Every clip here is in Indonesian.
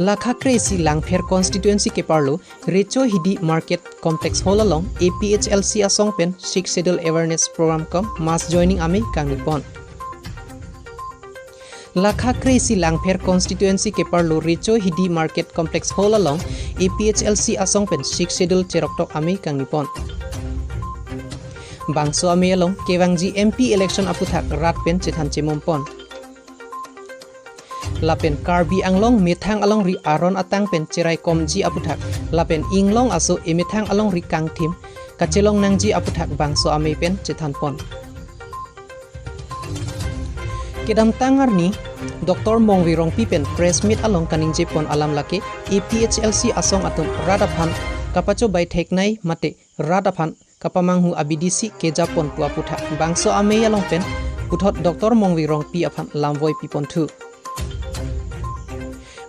Lakha Kresi Langpher constituency ke parlo Recho Hidi Market Complex Hall along APHLC asong pen 6 schedule awareness program kom mass joining ame kangnipon. Lakha Kresi Langpher constituency ke parlo Recho Hidi Market Complex Hall along APHLC asong pen 6 schedule cheroktok ame kangnipon. Bangso ame along Kewangji MP election aputhak rat pen chethan chemompon. Lapen Karbi Anglong mithang along ri aron atang pen cerai komji aputhak lapen inglong aso emithang along ri kangthim kachelong nangji aputhak bangso ame pen chethanpon. Kedam tangar ni Dr. Mongwirong pipen press meet along kaning jepon alam lake APHLC asong atum radaphan kapacho bai theknai mate radaphan kapamanghu abidisi ke japon puaputha bangso ame along pen puthot Dr. Mongwirong pi aphan lamvoi pipon thu.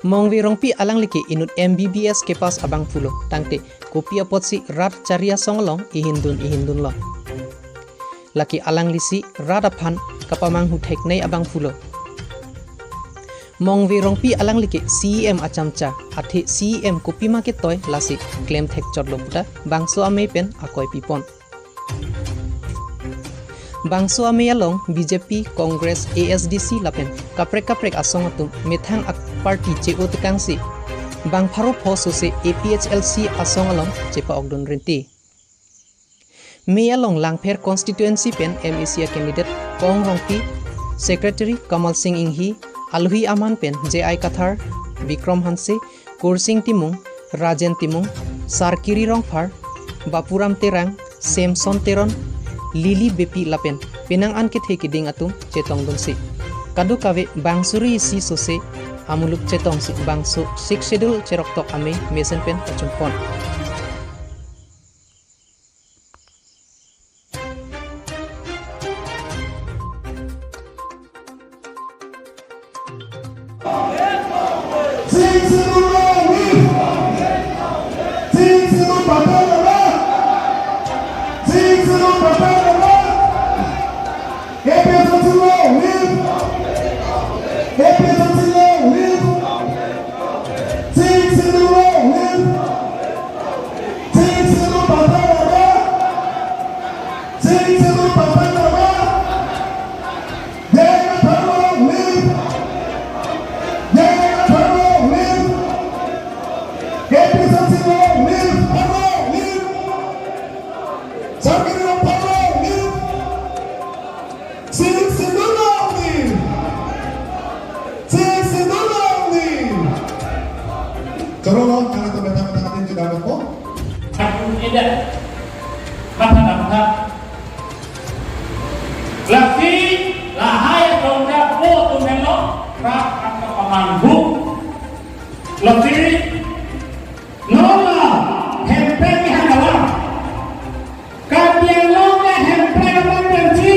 Mongwirong pi alang like inut MBBS ke pas abang pulo tangte kopi apotsi rat caria songlong ihindun lo laki alang lisi radaphan kapamanghu theknai abang pulo. Mongwirong pi alang like CEM acamcha athe CEM kopi market toy lasi claim thek chotlo puta bangso ame pen akoi pipon. Bangso ame along BJP Congress ASDC lapen kaprek asong atum methang ak party CO tekangsi bang pharo phoso se APHLC asong along chepa ogdon renti me along Langpher constituency pen MEC candidate Kong Rongpi secretary Kamal Singh Inghi Alhui Aman pen JI Kathar Bikram Hanse Kursing Timung Rajen Timung Sarkiri Rongphar Bapuram Terang Samson Teron Lili Bepi lapen penang an ke theki ding atum chetong donsi kadu kawe bangsuri si sose amuluk chetong si bangso 6 schedule cherok tok ame mesen pen pachumpon. Laki lahai tonda po tumelo rak angka pamanggu laki nola hempe ki hangala kadian loga hempe apa benci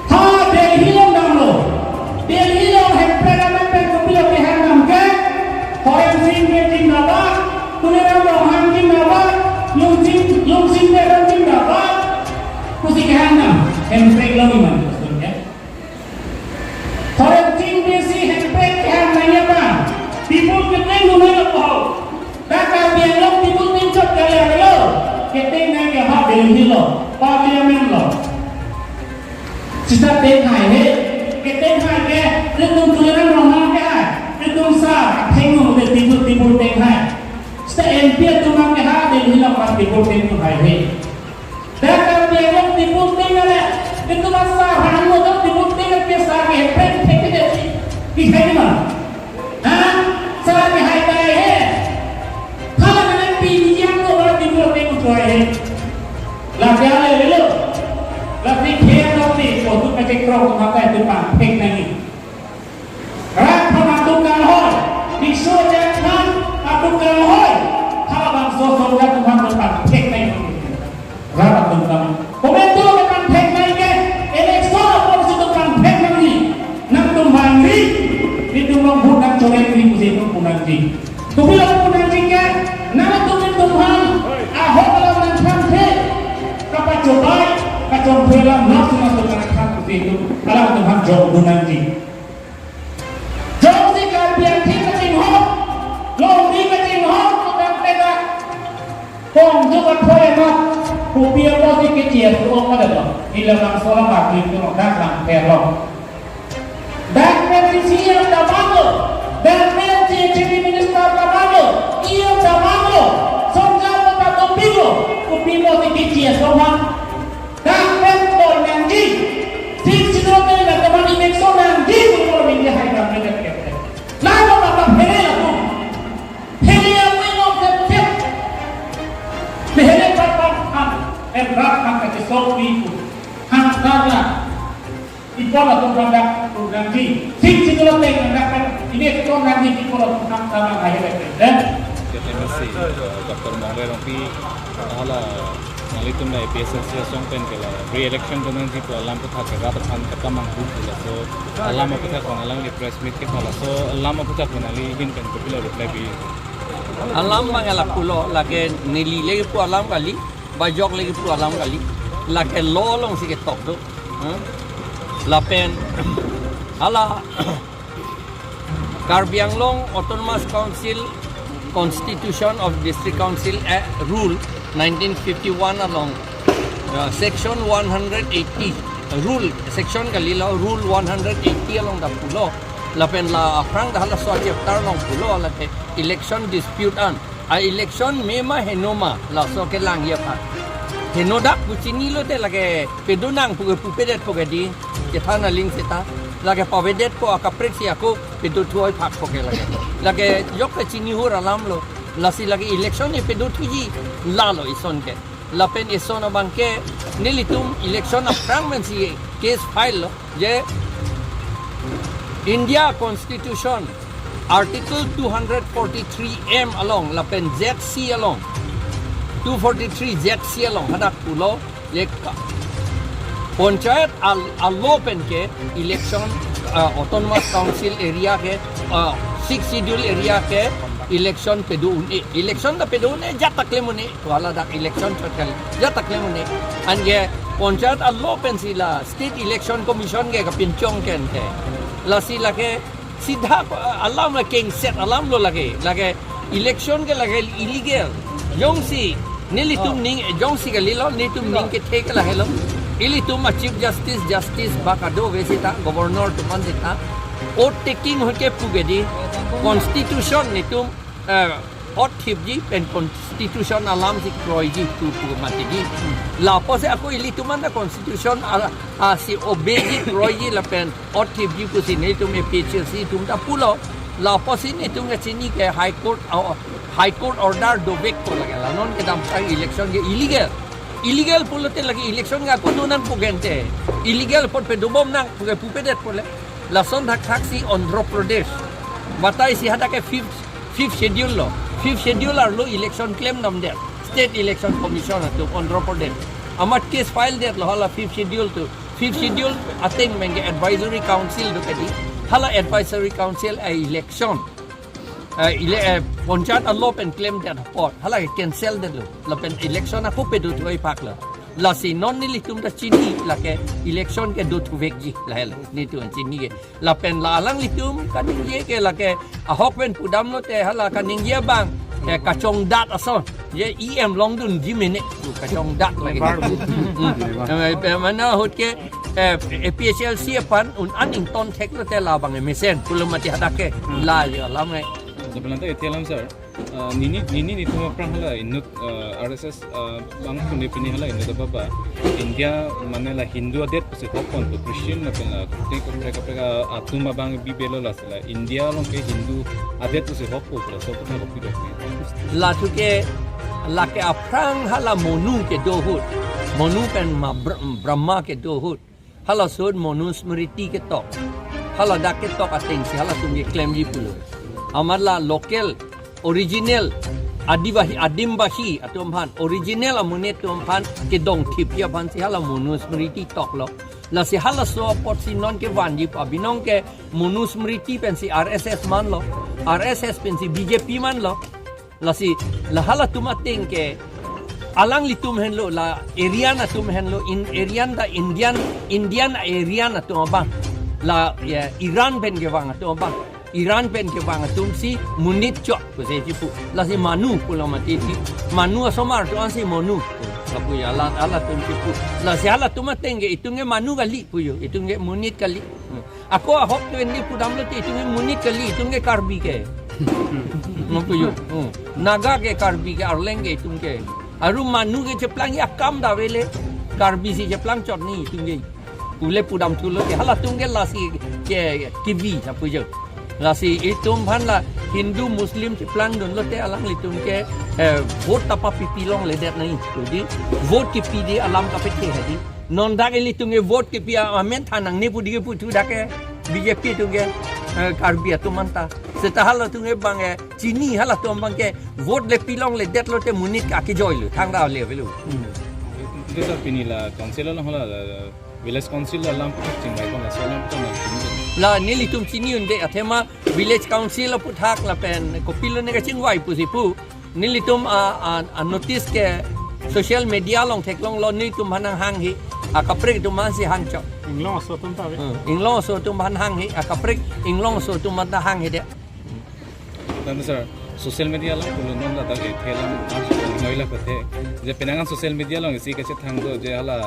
ha delhi lo hempe apa benci kupilo ki hangam ke hoem sing ke jingaba tunera lo hang jingaba yung sing ke jingaba kusi ki hangam handbrake lang naman maksudnya. Thoreng ting besi handbrake kan nanya ba? Tipul keteng lumayan po. Dakar biang long tipul tincot kalian lo. Keteng nanya ha Delhi lo, Parliament lo. Sisa teng hai he, keteng hai ke, ketung tuliran rohang ke hai, ketung sa, tengok de tipul teng hai. Sisa MP tumang ke ha Delhi lo pas tipul teng tu hai he. Dakar biang long tipul teng le. Itu masa hangu tak dibuktikan ke sari pen tek desi di mana? Hah? Sari hai tai he. Kalau nak pinjam lo baru dibuktikan tu hai. Lagi ada lo. Lagi kaya nanti waktu macam kerong apa itu pak pek lagi. Rak pematukan hoi. Bisu jangan pematukan hoi. Kalau bang sosok dah Tuhan berpak pek lagi. Rak pematukan. Komentar dengan pek lagi. Itu membuat colek ini musim punanji. Tubilang punanji ke, nama tumin Tuhan, ahok dalam nanti, kapan coba, kacau belam nafsu masuk ke nanti itu, alam Tuhan jauh punanji. Jauh si kalbian kita singho, Kong juga proyek Kupia posisi kecil tu orang ada tu. Ila bang seorang bakal itu orang datang terong. Dan presisi yang dah malu, dan presisi minister dah malu, ia dah malu. Sonja tak kupigo, kupigo si kecil semua. Dan presiden nanti, sisi tu ni nak teman election nanti tu orang ini hai dah mereka. Lalu apa pilih aku? Pilih aku ini objektif. Pilih apa? Berat angkat sesuatu itu, hantarlah ipola tu nanti, sih kalau tengok ini itu nanti ipola tu hantarlah akhirnya, dan. Terima kasih Dr. Mongre Rompi. Hala nalitum na APSLC song pen kala re-election tu nanti tu alam tu thak rapat han kata mangku pula so alam apa tak alam ni press meet ke pala so alam apa tak nali hin pen pula reply bi. Alam mangalap pulo lagi nili lagi pu alam kali. Bajok lagi pu alam kali laki lolong sikit tok tu lapen ala Karbianglong Autonomous Council Constitution of District Council Rule 1951 along section 180 rule section kalila rule 180 along da pulo lapen la aprang da hala so chapter long pulo late election dispute an a election mema henoma la so ke lang ya pha henodak bucini lo te lage pedunang pupedet pogadi ke thana ling seta lage pavedet ko akapret si ako pedu thuoi phak poke lage yok ke chini hur alam lo lasi lage election ni pedu thuji la lo ison ke lapen ison bangke nilitum election aprang men si case file lo je India Constitution Article 243M along lapen ZC along 243 ZC along hadak pulo lekka panchayat pen ke election autonomous council area ke 6 schedule area ke election election da pedune jatak lemune wala dak election chakal jatak lemune ange panchayat pen sila state election commission ke kapinchong ken ke lasi lage सीधा अल्लाह में king set अल्लाह लो लगे इलेक्शन के लगे इलीगल जोंसी नीली तुम निंग जोंसी के लीलो नी तुम निंग के ठेक लगे लो इली तुम चीफ जस्टिस बाकादो वेसिता गवर्नर तुम देता और टेकिंग होके पुगेदी कॉन्स्टिट्यूशन नी तुम और थिबजी पेन कॉन्स्टिट्यूशन अलाम से क्रोइजी तू पुगमातेगी लापो से ako इली तुम ना कॉन्स्टिट्यूशन si obeji क्रोइजी लपेन और थिबजी कुसी नहीं तुम एपीएचसी तुम ता पुलो लापो से नहीं तुम चीनी के हाई कोर्ट ऑर्डर डोबेक को लगे ला नॉन के दाम का इलेक्शन के इलीगल पुलोते लगे इलेक्शन का को नन पुगेंते इलीगल पर पे दुबम ना पुगे पुपेदेत पोले लासन धक सी आंध्र प्रदेश बताई सी हटा के fifth schedule are lo election claim nam der state election commission to Andhra Pradesh amat case file der lo hala fifth schedule ating menge advisory council do kadi hala advisory council a election panchayat allo pen claim der pot hala cancel der lo pen election a ko pedu thoi pak la si non ni litum da chini la ke election ke do thu vek ji la hel ni tu chini ke la pen la lang litum kaning ye ke la ke ahok pen pudam no te hala kaning ye bang ke kacong dat aso ye em long dun ji mene kacong dat lagi mana hot ke APSLC pan un aning ton tek lo te la bang mesen pulum mati hadake la ya la mai Sebenarnya itu alam sir. Nini itu apa hala inut RSS bang punya pini hala inut apa ba India mana lah Hindu adat pasti hopon tu Christian lah pun lah mereka atuma bang bibelo lah sila India long ke Hindu adat pasti hopon lah so pun hopi dok. La tu ke la ke aprang hala monu ke dohut monu pen ma Brahma ke dohut hala sod monu smriti ke tok hala dak ke tok ating si hala tum ye claim ji pulo amarla local original adimbahi atumhan original amune tumhan ke dong thip ya ban si hala monusmriti tok lo la si hala so pot si non ke vanji pa binong ke monusmriti pen si RSS man lo RSS pen si BJP man lo la si la hala tumating ke alang litum hen lo la area na tum hen lo in area da Indian area na tum ba la Iran ben gewang tum ba Iran pen ke bang atum si munit chok ko se jipu la si manu pula mati ti manu asomar tu ansi monu lapu ya ala tum jipu la si ala tum tenge itunge manu kali puyo itunge munit kali ako ahok tu ni pudam lo ti itunge munit kali itunge karbi ke puyo naga ke karbi ke arlenge itunge aru manu ke jeplang ya kam da vele karbi si jeplang chot ni itunge pule pudam tu lo ke hala tunge la si ke kibi sapu je Lasi itum pan la Hindu Muslim ciplang don lote alang litum ke vote tapa pipilong ledet nai jadi vote ke pidi alam kapete hadi non dak litum ke vote ke pia amen thanang ni pudi ke putu dak ke BJP tu ke karbia tu manta setahal tu ke bang Cini hala tu bang ke vote le pilong ledet lote munit ka ke joy lu thang da le velu itu sir pinila council la hala village council la lam chingbai ko la solam to na la nili tum chini unde athema village council la puthak la pen kopilo ne ka chingwai pusipu nili tum a notice ke social media long thek long lo ni tum hanang hang hi akaprek tum man si hang chok inglong so tum ta inglong so tum han hang hi akaprek inglong so tum man ta hang hi de dan sir social media lang kulo non la dal ethelam noila pathe je penangan social media lang isi kache thang do je hala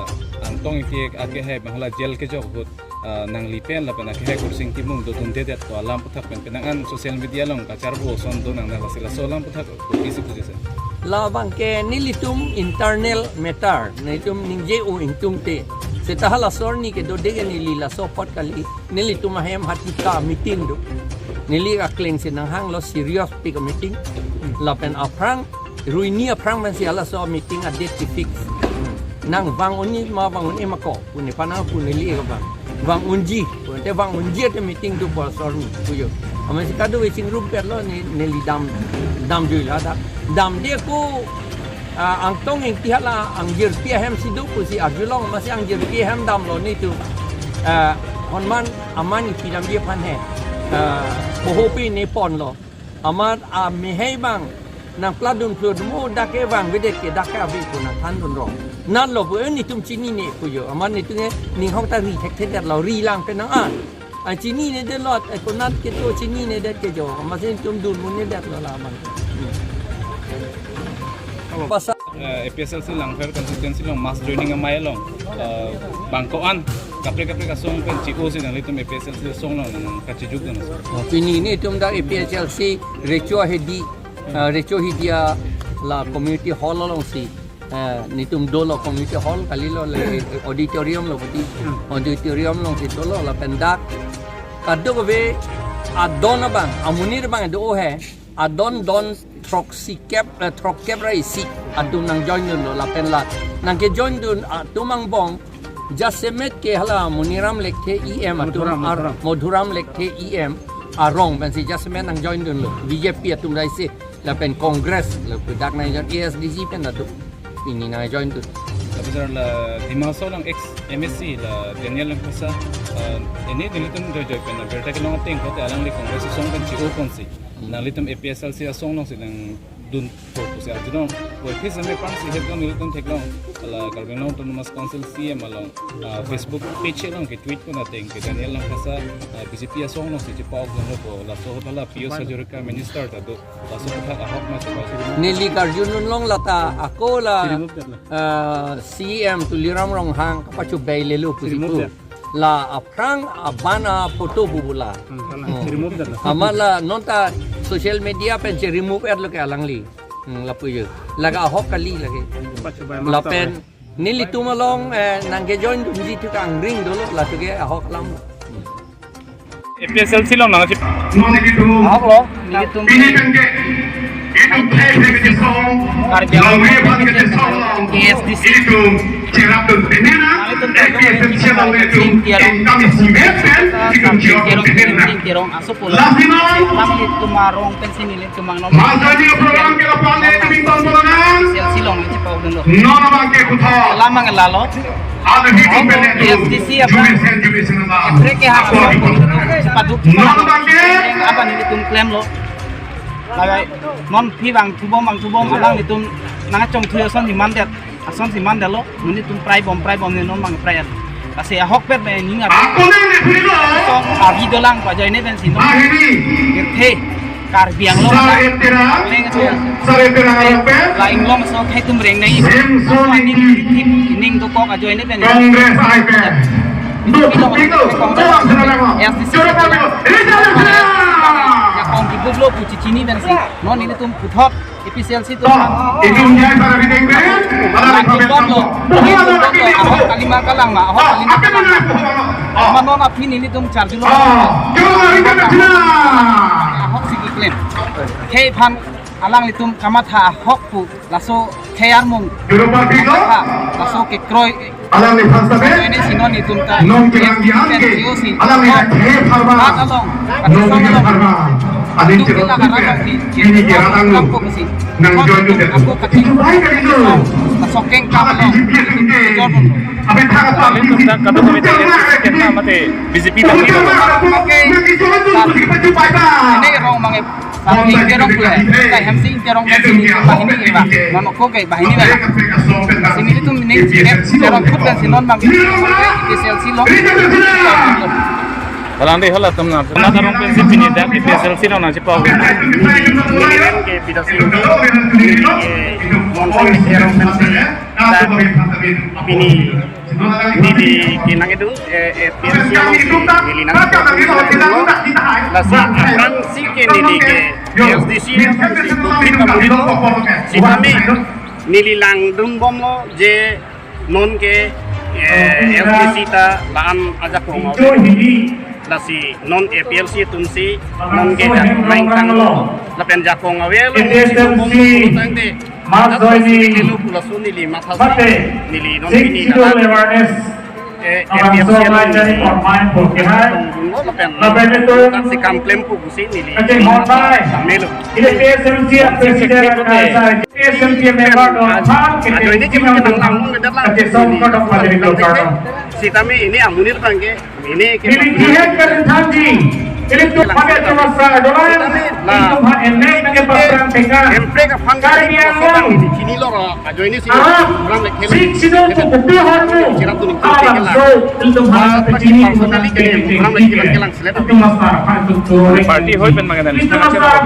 antong iti ake hai hala jail ke jok hot nang lipen la pena ke hai kursing timung do tum de det to alam puthak penangan social media lang kacar bo son do nang la sila solam puthak isi pujese la bang ke nili tum internal matter nei tum ningje o intum te setahala sorni ke do de nili la so pot kali nili tum hem hati ka meeting do nili ka kleng sinang hang lo serious pi ka meeting la pen aprang ruinia aprang man si ala so meeting a date fix nang bang oni ma bang oni ma ko puni panang puni li ka bang bang unji te bang unji te meeting tu por sorni puyo ama si kadu we sing room per lo ni nili dam jui la da dam dia ku ang tong ing tihala ang jir pia hem sidu ku si ajulong masih ang jir pia hem dam lo ni tu honman amani pidam dia pan he pohopi ni pon lo amat mi hei bang nang pladun plud mo dake bang vedet ke dake abi ko na than dun ro nan lo bu ni tum chini ni ku yo amat ni tu ne ning hong ta ri thek thek dat lo ri lang pe nang an ai chini ne de lot ai ko nat ke to chini ne det ke jo masin tum dun mun ne dat lo la man pasal APSLC lang fair consistency long mass joining amay long bangkoan kapre kasong pen chico sin ang litum APSLC song long nang kachijuk na pini ni tum da APSLC recho hidia la community hall long si ni tum dolo community hall kali lo auditorium lo pati auditorium long si dolo la pendak kado be adon bang amunir bang do he adon don troxy cap rai si adun nang join dun la pen lat nang ke join dun tumang bong jasemet ke hala muniram lekhe em atum modhuram lekhe em arong ben si jasemet nang join dun lo BJP atum rai si la pen congress lo dak nang join ASDC pen adu ini nang join dun tapi sir la dimaso lang ex MSc la Daniel lang sa ini dilitum joy pen berta ke long ting ko te alang li congress song pen chico konsi nang litum APSLC song long silang dun foto se adun ko phis me pan si het long litum thek long ala karben long autonomous council CM along Facebook page long ke tweet ko na ting ke Daniel lang sa BJP song long si chipaw long ko la so hala PO Sajurika minister ta do la so thak ahok ma so nili karjun long lata ako la CM tuliram rong hang kapachu baile lu pusipu la aprang abana foto bubula amala nonta social media pen je remove ad lo ke alangli la puyo laga hok kali lagi la pen nili tumalong nangge join dunji tu kang ring dulu la tu ge hok lam APSLC long nang chip ahok lo nili tum ASDC tirong aso pula lam tumarong pensin nilin tumang nom silong ci paw dun lo lamang lalo ASDC apa treke ha paduk apa nili tum claim lo lai non phi bang thubom alang ni tum nang chong thuya son di mandet ason si mandet lo ni tum prai bom ni non mang prai Kasi Ahok pet be ningat Aku ni video. song agi dolang pa joy ne ben sino Ini. ke kar biang lo Sare terang. Sare terang apa? laing lo so khai tum reng nei Sim so ni. ning to ko ka joy ne ben Kongres IPN. Itu. Jangan senang. Jangan pakai. Ini jangan. ya kong ki buglo pu chi chini ben si non ini tum puthot EPCLC tum Itu dia para video ini. Ada Lagi bom lo, Ahok kalimah kalang ma, Ahok kalimah kalang ma. Manon apin ini tum charge lo. Ahok sigi klaim. Kei pan alang litum kamatha Ahok pu laso kayar mung. Laso ke kroy. Alam ni fasa be. Ini sinon itum ta. Non kilang diang ke. Alam ni khe farba. Along. Non kilang farba. Adin cero. Ini kiratan lu. Nang join lu deh. Itu baik kan itu. Laso keng kam lo. Abe thaga pa. Kado kami tayo kita mate BJP ta kilo. Ini rong mange bahini kerong pula. Kai hamsi kerong sini bahini ba. Nono ko kai bahini ba. Sini itu mini kerong kut dan sinon mang EPCLC lo. Balande hala tumna na darong pensi pini da EPCLC no na sipa. Ini di kinang itu si ke nili ke SDC si kami nili lang dung bom lo je non ke SDC ta laan ajak rumah lasi non APLC tumsi non ke lain tang lo lapen jakong awel Mas Zoini nili non ini si kamplem pu kusi nili melu si kami ini amunir bangke ini ini tu pakai cemasa doang itu hak enek ke pasang tengah emprek pangkar biang sini lor ajo ini sini orang lek sidong tu bukti harmu so itu hak sini orang lek kelang selera itu masalah itu Party hoy ben maganda. itu masalah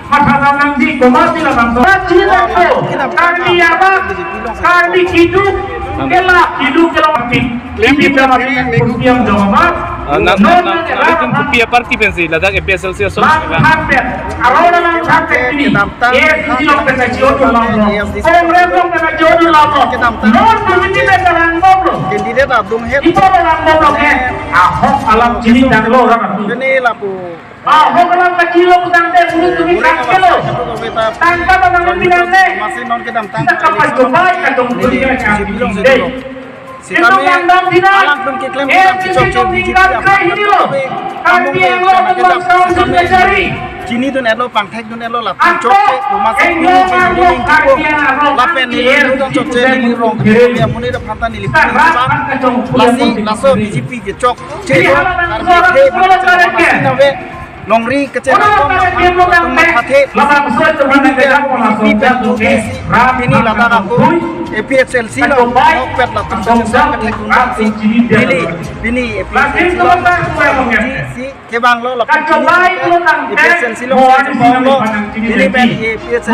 mata tangan di komasi lah bangsa cina tu kami apa kami hidup kelak hidup mati kita mati kursiam jawab Nalitum pupia party pensi ladak EPCLC so. Ahora lang sampai ini. Sino que se jodoh lamo. Kongres que se jodoh lamo. Non pemilih dengan boblo. Candidate abdum het. Itu orang boblo ke. Ahok alam cini dan lo orang itu. Ini lapu. Ahok alam kecil udang deh mulut tuh kilo. Tangkap orang bilang deh. Masih non kedam tang. Kita kapan coba kadang dunia deh. Si kami alang pun ke klaim kita BJP Cini tu nelo pangthek tu nelo la chokche rumasa ini cini ko lapen ni tu chokche ni rong ya muni da phanta ni lipi lasi laso BJP ke chok che karbe Longri kecil teman hati ini lata aku EPCLC lo pet lah ini EPCLC lo si kebang lo EPCLC lo ini ben EPCLC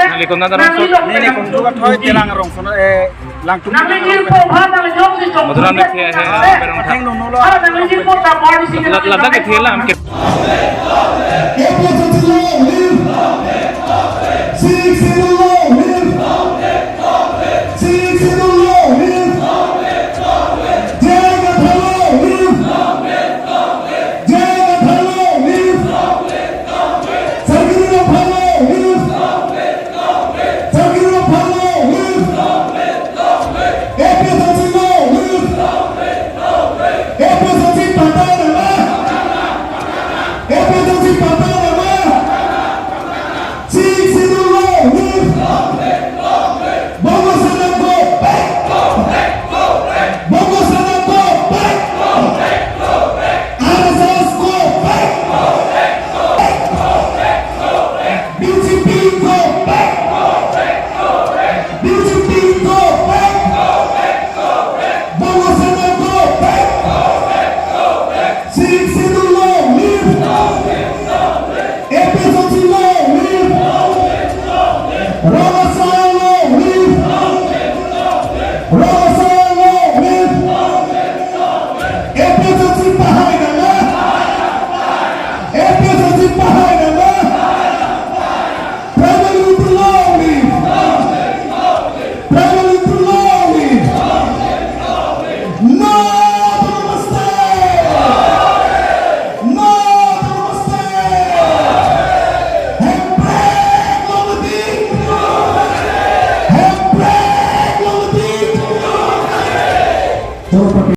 Nali kon na darong so. ini konjugat hoy telang rong sono langtung Maduran nek he berong theng no lo ladak ke thela am ke Six in a row, Ramasalo with APSLC Pahai Nala